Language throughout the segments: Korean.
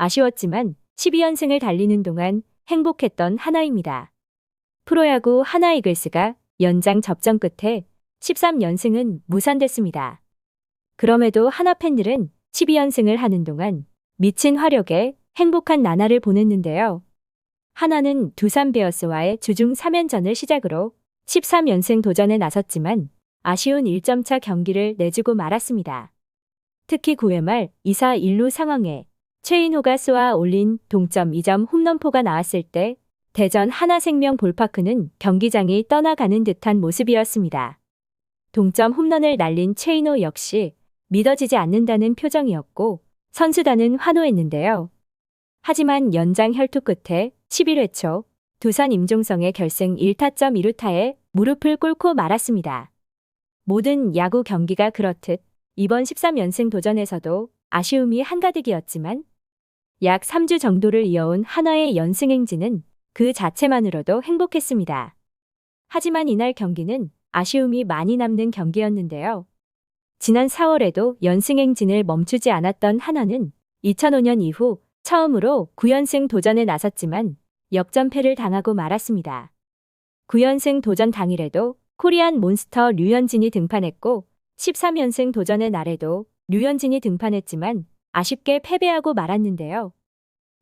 아쉬웠지만 12연승을 달리는 동안 행복했던 하나입니다. 프로야구 하나이글스가 연장 접전 끝에 13연승은 무산됐습니다. 그럼에도 하나 팬들은 12연승을 하는 동안 미친 화력에 행복한 나날을 보냈는데요. 하나는 두산 베어스와의 주중 3연전을 시작으로 13연승 도전에 나섰지만 아쉬운 1점차 경기를 내주고 말았습니다. 특히 9회 말 2사 1루 상황에 최인호가 쏘아 올린 동점 2점 홈런포가 나왔을 때 대전 하나생명 볼파크는 경기장이 떠나가는 듯한 모습이었습니다. 동점 홈런을 날린 최인호 역시 믿어지지 않는다는 표정이었고 선수단은 환호했는데요. 하지만 연장 혈투 끝에 11회 초 두산 임종성의 결승 1타점 2루타에 무릎을 꿇고 말았습니다. 모든 야구 경기가 그렇듯 이번 13연승 도전에서도 아쉬움이 한가득이었지만 약 3주 정도를 이어온 하나의 연승 행진은 그 자체만으로도 행복했습니다. 하지만 이날 경기는 아쉬움이 많이 남는 경기였는데요. 지난 4월에도 연승 행진을 멈추지 않았던 하나는 2005년 이후 처음으로 9연승 도전에 나섰지만 역전패를 당하고 말았습니다. 9연승 도전 당일에도 코리안 몬스터 류현진이 등판했고 13연승 도전의 날에도 류현진이 등판했지만 아쉽게 패배하고 말았는데요.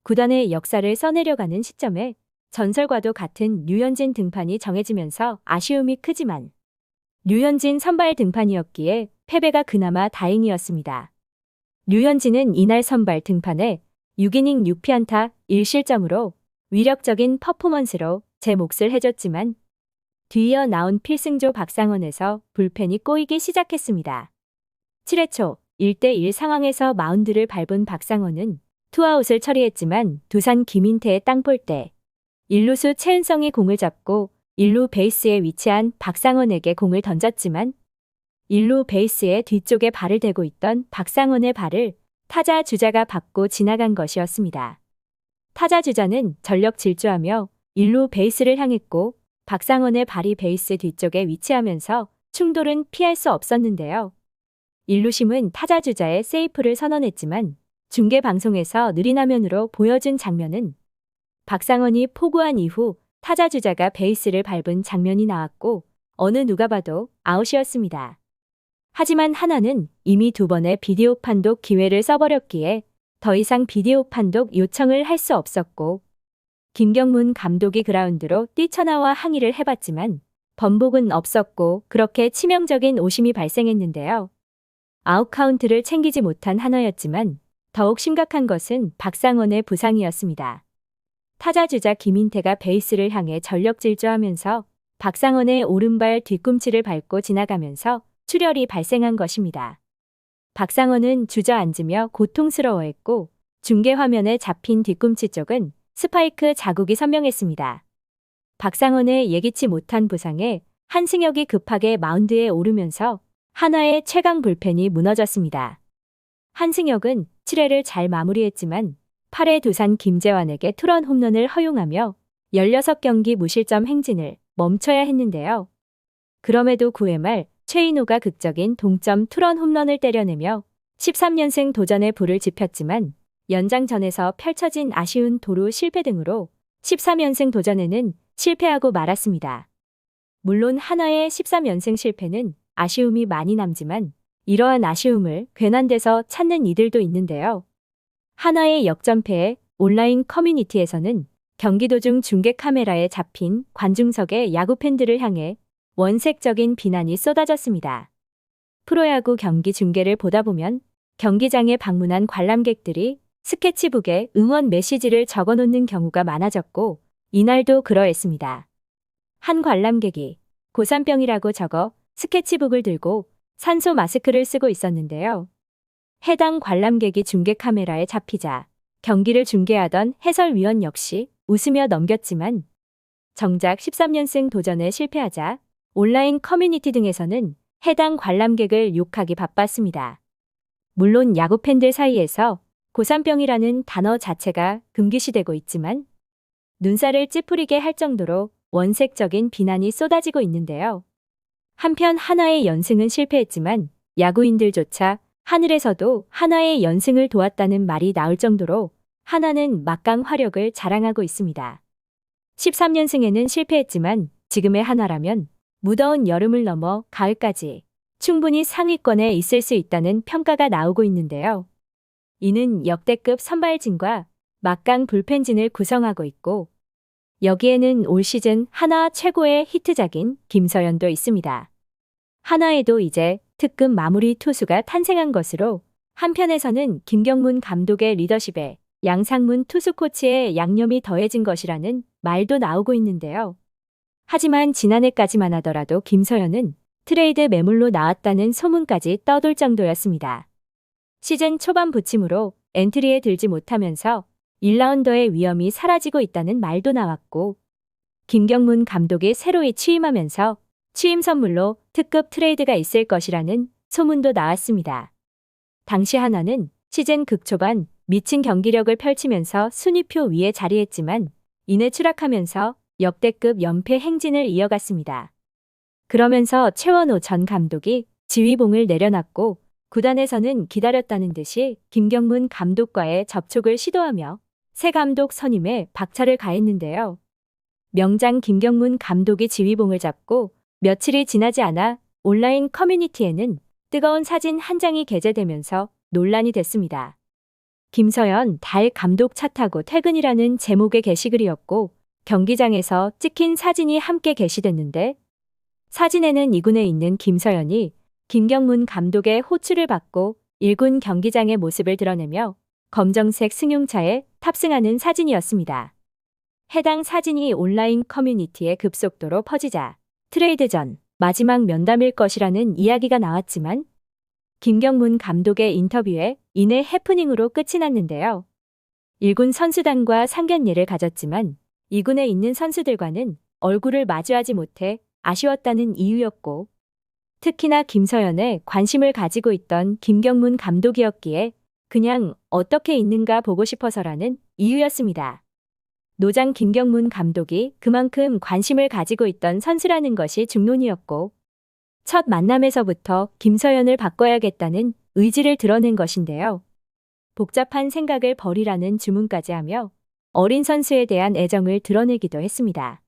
구단의 역사를 써내려가는 시점에 전설과도 같은 류현진 등판이 정해지면서 아쉬움이 크지만 류현진 선발 등판이었기에 패배가 그나마 다행이었습니다. 류현진은 이날 선발 등판에 6이닝 6피안타 1실점으로 위력적인 퍼포먼스로 제 몫을 해줬지만 뒤이어 나온 필승조 박상원에서 불펜이 꼬이기 시작했습니다. 7회 초 1대1 상황에서 마운드를 밟은 박상원은 투아웃을 처리했지만 두산 김인태의 땅볼때 1루수 최은성이 공을 잡고 1루 베이스에 위치한 박상원에게 공을 던졌지만 1루 베이스의 뒤쪽에 발을 대고 있던 박상원의 발을 타자 주자가 밟고 지나간 것이었습니다. 타자 주자는 전력 질주하며 1루 베이스를 향했고 박상원의 발이 베이스 뒤쪽에 위치하면서 충돌은 피할 수 없었는데요. 1루심은 타자 주자의 세이프를 선언했지만 중계방송에서 느린 화면으로 보여준 장면은 박상원이 포구한 이후 타자 주자가 베이스를 밟은 장면이 나왔고 어느 누가 봐도 아웃이었습니다. 하지만 하나는 이미 2번의 비디오 판독 기회를 써버렸기에 더 이상 비디오 판독 요청을 할 수 없었고 김경문 감독이 그라운드로 뛰쳐나와 항의를 해봤지만 번복은 없었고 그렇게 치명적인 오심이 발생했는데요. 아웃 카운트를 챙기지 못한 하나였지만 더욱 심각한 것은 박상원의 부상이었습니다. 타자 주자 김인태가 베이스를 향해 전력 질주하면서 박상원의 오른발 뒤꿈치를 밟고 지나가면서 출혈이 발생한 것입니다. 박상원은 주저앉으며 고통스러워했고 중계 화면에 잡힌 뒤꿈치 쪽은 스파이크 자국이 선명했습니다. 박상원의 예기치 못한 부상에 한승혁이 급하게 마운드에 오르면서 하나의 최강 불펜이 무너졌습니다. 한승혁은 7회를 잘 마무리했지만 8회 두산 김재환에게 투런 홈런을 허용하며 16경기 무실점 행진을 멈춰야 했는데요. 그럼에도 9회 말 최인호가 극적인 동점 투런 홈런을 때려내며 13연승 도전에 불을 지폈지만 연장전에서 펼쳐진 아쉬운 도루 실패 등으로 13연승 도전에는 실패하고 말았습니다. 물론 하나의 13연승 실패는 아쉬움이 많이 남지만 이러한 아쉬움을 괜한 데서 찾는 이들도 있는데요. 하나의 역전패에 온라인 커뮤니티에서는 경기 도중 중계 카메라에 잡힌 관중석의 야구 팬들을 향해 원색적인 비난이 쏟아졌습니다. 프로야구 경기 중계를 보다 보면 경기장에 방문한 관람객들이 스케치북에 응원 메시지를 적어놓는 경우가 많아졌고 이날도 그러했습니다. 한 관람객이 고산병이라고 적어 스케치북을 들고 산소 마스크를 쓰고 있었는데요. 해당 관람객이 중계 카메라에 잡히자 경기를 중계하던 해설위원 역시 웃으며 넘겼지만 정작 13연승 도전에 실패하자 온라인 커뮤니티 등에서는 해당 관람객을 욕하기 바빴습니다. 물론 야구 팬들 사이에서 고산병이라는 단어 자체가 금기시되고 있지만 눈살을 찌푸리게 할 정도로 원색적인 비난이 쏟아지고 있는데요. 한편 하나의 연승은 실패했지만 야구인들조차 하늘에서도 하나의 연승을 도왔다는 말이 나올 정도로 하나는 막강 화력을 자랑하고 있습니다. 13연승에는 실패했지만 지금의 하나라면 무더운 여름을 넘어 가을까지 충분히 상위권에 있을 수 있다는 평가가 나오고 있는데요. 이는 역대급 선발진과 막강 불펜진을 구성하고 있고 여기에는 올 시즌 하나 최고의 히트작인 김서현도 있습니다. 하나에도 이제 특급 마무리 투수가 탄생한 것으로 한편에서는 김경문 감독의 리더십에 양상문 투수 코치의 양념이 더해진 것이라는 말도 나오고 있는데요. 하지만 지난해까지만 하더라도 김서현은 트레이드 매물로 나왔다는 소문까지 떠돌 정도였습니다. 시즌 초반 부침으로 엔트리에 들지 못하면서 1라운더의 위험이 사라지고 있다는 말도 나왔고 김경문 감독이 새로이 취임하면서 취임 선물로 특급 트레이드가 있을 것이라는 소문도 나왔습니다. 당시 하나는 시즌 극초반 미친 경기력을 펼치면서 순위표 위에 자리했지만 이내 추락하면서 역대급 연패 행진을 이어갔습니다. 그러면서 최원호 전 감독이 지휘봉을 내려놨고 구단에서는 기다렸다는 듯이 김경문 감독과의 접촉을 시도하며 새 감독 선임에 박차를 가했는데요. 명장 김경문 감독이 지휘봉을 잡고 며칠이 지나지 않아 온라인 커뮤니티에는 뜨거운 사진 한 장이 게재되면서 논란이 됐습니다. 김서현 달 감독 차 타고 퇴근이라는 제목의 게시글이었고 경기장에서 찍힌 사진이 함께 게시됐는데 사진에는 2군에 있는 김서현이 김경문 감독의 호출을 받고 1군 경기장의 모습을 드러내며 검정색 승용차에 탑승하는 사진이었습니다. 해당 사진이 온라인 커뮤니티에 급속도로 퍼지자 트레이드 전 마지막 면담일 것이라는 이야기가 나왔지만 김경문 감독의 인터뷰에 이내 해프닝으로 끝이 났는데요. 1군 선수단과 상견례를 가졌지만 2군에 있는 선수들과는 얼굴을 마주하지 못해 아쉬웠다는 이유였고 특히나 김서현에 관심을 가지고 있던 김경문 감독이었기에 그냥 어떻게 있는가 보고 싶어서라는 이유였습니다. 노장 김경문 감독이 그만큼 관심을 가지고 있던 선수라는 것이 중론이었고 첫 만남에서부터 김서현을 바꿔야겠다는 의지를 드러낸 것인데요. 복잡한 생각을 버리라는 주문까지 하며 어린 선수에 대한 애정을 드러내기도 했습니다.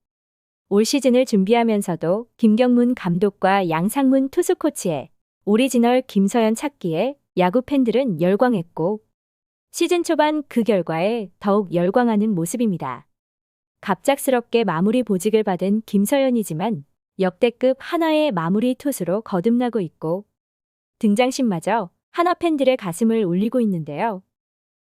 올 시즌을 준비하면서도 김경문 감독과 양상문 투수 코치의 오리지널 김서현 찾기에 야구 팬들은 열광했고 시즌 초반 그 결과에 더욱 열광하는 모습입니다. 갑작스럽게 마무리 보직을 받은 김서현이지만 역대급 하나의 마무리 투수로 거듭나고 있고 등장신마저 하나 팬들의 가슴을 울리고 있는데요.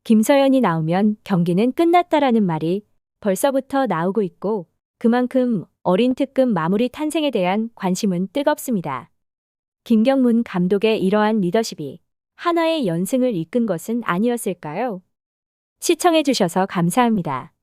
김서현이 나오면 경기는 끝났다라는 말이 벌써부터 나오고 있고 그만큼 어린 특급 마무리 탄생에 대한 관심은 뜨겁습니다. 김경문 감독의 이러한 리더십이 하나의 연승을 이끈 것은 아니었을까요? 시청해주셔서 감사합니다.